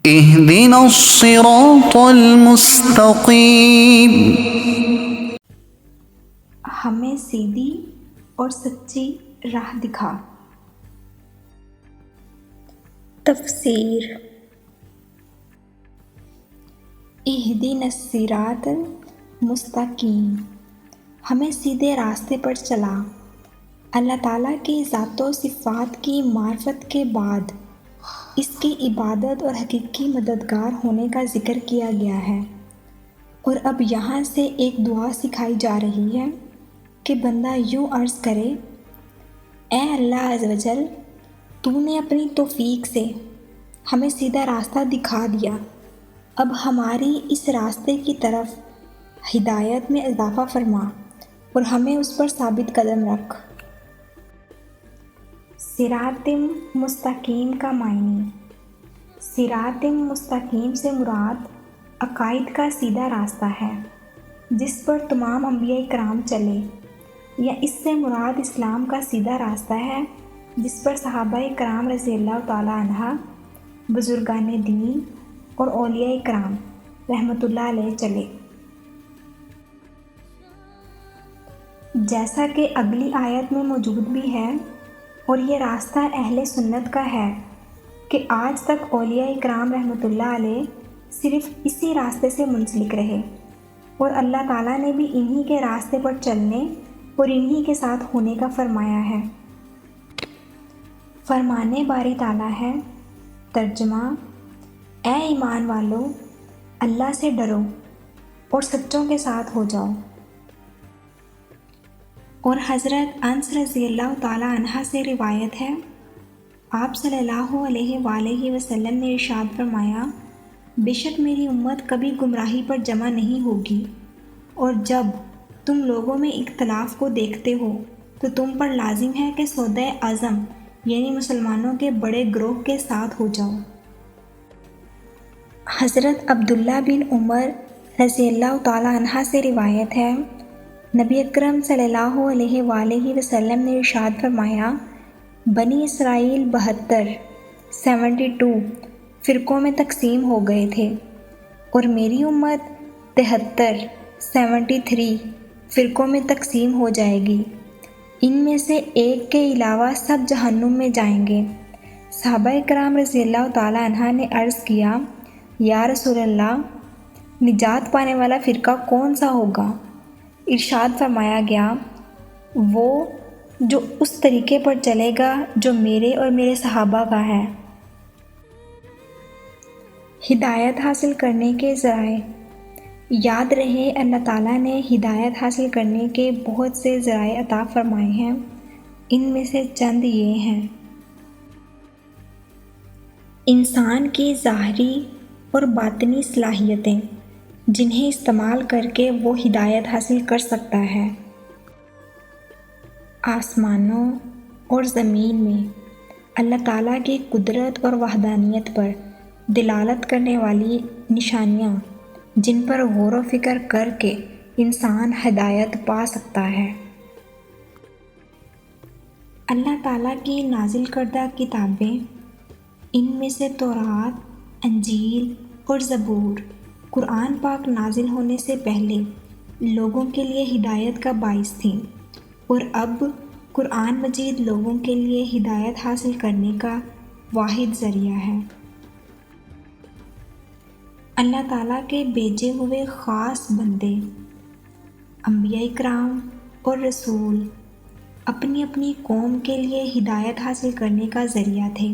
اهدنا الصراط المستقیم۔ ہمیں سیدھی اور سچی راہ دکھا۔ تفسیر۔ اہدنا الصراط المستقیم، ہمیں سیدھے راستے پر چلا۔ اللہ تعالیٰ کی ذات و صفات کی معرفت کے بعد اس کی عبادت اور حقیقی مددگار ہونے کا ذکر کیا گیا ہے، اور اب یہاں سے ایک دعا سکھائی جا رہی ہے کہ بندہ یوں عرض کرے: اے اللہ عز و جل، تو نے اپنی توفیق سے ہمیں سیدھا راستہ دکھا دیا، اب ہماری اس راستے کی طرف ہدایت میں اضافہ فرما اور ہمیں اس پر ثابت قدم رکھ۔ صراط مستقیم کا معنی۔ صراط مستقیم سے مراد عقائد کا سیدھا راستہ ہے جس پر تمام انبیاء کرام چلے، یا اس سے مراد اسلام کا سیدھا راستہ ہے جس پر صحابہ کرام رضی اللہ تعالیٰ عنہ، بزرگان دین اور اولیاء کرام رحمۃ اللہ علیہ چلے۔ جیسا کہ اگلی آیت میں موجود بھی ہے، اور یہ راستہ اہل سنت کا ہے کہ آج تک اولیاء کرام رحمۃ اللہ علیہ صرف اسی راستے سے منسلک رہے، اور اللہ تعالیٰ نے بھی انہی کے راستے پر چلنے اور انہی کے ساتھ ہونے کا فرمایا ہے۔ فرمانے باری تعالیٰ ہے۔ ترجمہ: اے ایمان والو، اللہ سے ڈرو اور سچوں کے ساتھ ہو جاؤ۔ اور حضرت انس رضی اللہ تعالیٰ عنہ سے روایت ہے، آپ صلی اللہ علیہ وآلہ وسلم نے ارشاد فرمایا: بے شک میری امت کبھی گمراہی پر جمع نہیں ہوگی، اور جب تم لوگوں میں اختلاف کو دیکھتے ہو تو تم پر لازم ہے کہ سودۂ عزم یعنی مسلمانوں کے بڑے گروہ کے ساتھ ہو جاؤ۔ حضرت عبداللہ بن عمر رضی اللہ تعالیٰ عنہ سے روایت ہے، نبی اکرم صلی اللہ علیہ وآلہ وسلم نے ارشاد فرمایا: بنی اسرائیل 72 فرقوں میں تقسیم ہو گئے تھے، اور میری امت 73 فرقوں میں تقسیم ہو جائے گی، ان میں سے ایک کے علاوہ سب جہنم میں جائیں گے۔ صحابہ کرام رضی اللہ تعالیٰ عنہ نے عرض کیا: یا رسول اللہ، نجات پانے والا فرقہ کون سا ہوگا؟ ارشاد فرمایا گیا: وہ جو اس طریقے پر چلے گا جو میرے اور میرے صحابہ کا ہے۔ ہدایت حاصل کرنے کے ذرائع۔ یاد رہے اللہ تعالیٰ نے ہدایت حاصل کرنے کے بہت سے ذرائع عطا فرمائے ہیں، ان میں سے چند یہ ہیں: انسان کی ظاہری اور باطنی صلاحیتیں جنہیں استعمال کر کے وہ ہدایت حاصل کر سکتا ہے۔ آسمانوں اور زمین میں اللہ تعالیٰ کی قدرت اور وحدانیت پر دلالت کرنے والی نشانیاں جن پر غور و فکر کر کے انسان ہدایت پا سکتا ہے۔ اللہ تعالیٰ کی نازل کردہ کتابیں، ان میں سے تورات، انجیل اور زبور قرآن پاک نازل ہونے سے پہلے لوگوں کے لیے ہدایت کا باعث تھیں، اور اب قرآن مجید لوگوں کے لیے ہدایت حاصل کرنے کا واحد ذریعہ ہے۔ اللہ تعالیٰ کے بھیجے ہوئے خاص بندے، انبیاء کرام اور رسول اپنی اپنی قوم کے لیے ہدایت حاصل کرنے کا ذریعہ تھے،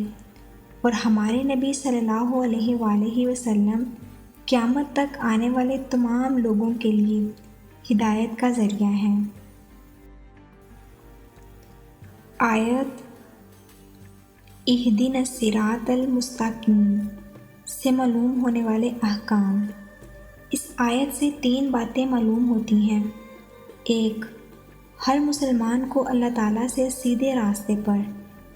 اور ہمارے نبی صلی اللہ علیہ وآلہ وسلم قیامت تک آنے والے تمام لوگوں کے لیے ہدایت کا ذریعہ ہیں۔ آیت اہدنا الصراط المستقیم سے معلوم ہونے والے احکام۔ اس آیت سے 3 باتیں معلوم ہوتی ہیں۔ 1، ہر مسلمان کو اللہ تعالیٰ سے سیدھے راستے پر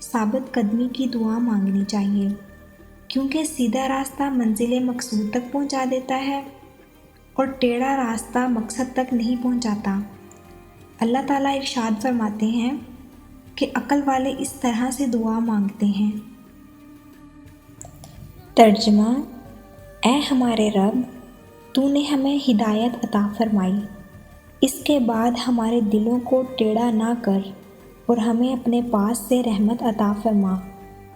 ثابت قدمی کی دعا مانگنی چاہیے، کیونکہ سیدھا راستہ منزل مقصود تک پہنچا دیتا ہے اور ٹیڑھا راستہ مقصد تک نہیں پہنچاتا۔ اللہ تعالیٰ ارشاد فرماتے ہیں کہ عقل والے اس طرح سے دعا مانگتے ہیں۔ ترجمہ: اے ہمارے رب، تو نے ہمیں ہدایت عطا فرمائی، اس کے بعد ہمارے دلوں کو ٹیڑھا نہ کر اور ہمیں اپنے پاس سے رحمت عطا فرما،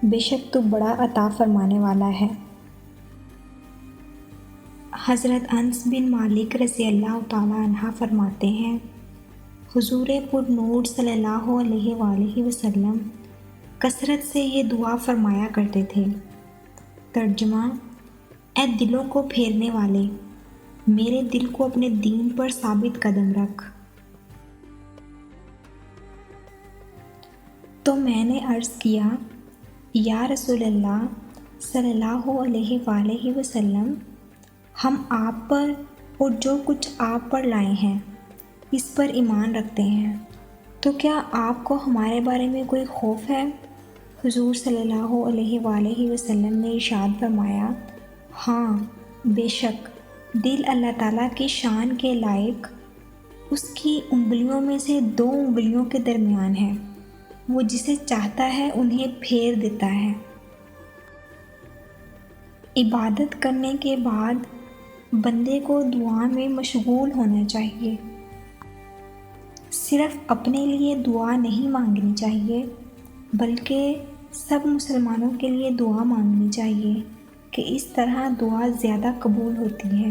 بے شک تو بڑا عطا فرمانے والا ہے۔ حضرت انس بن مالک رضی اللہ تعالیٰ عنہ فرماتے ہیں، حضور پر نور صلی اللہ علیہ وآلہ وسلم کثرت سے یہ دعا فرمایا کرتے تھے۔ ترجمہ: اے دلوں کو پھیرنے والے، میرے دل کو اپنے دین پر ثابت قدم رکھ۔ تو میں نے عرض کیا، یا رسول اللہ صلی اللہ علیہ وآلہ وسلم، ہم آپ پر اور جو کچھ آپ پر لائے ہیں اس پر ایمان رکھتے ہیں، تو کیا آپ کو ہمارے بارے میں کوئی خوف ہے؟ حضور صلی اللہ علیہ وآلہ وسلم نے ارشاد فرمایا، ہاں بے شک دل اللہ تعالیٰ کی شان کے لائق اس کی انگلیوں میں سے 2 انگلیوں کے درمیان ہے، وہ جسے چاہتا ہے انہیں پھیر دیتا ہے۔ عبادت کرنے کے بعد بندے کو دعا میں مشغول ہونا چاہیے، صرف اپنے لیے دعا نہیں مانگنی چاہیے بلکہ سب مسلمانوں کے لیے دعا مانگنی چاہیے کہ اس طرح دعا زیادہ قبول ہوتی ہے۔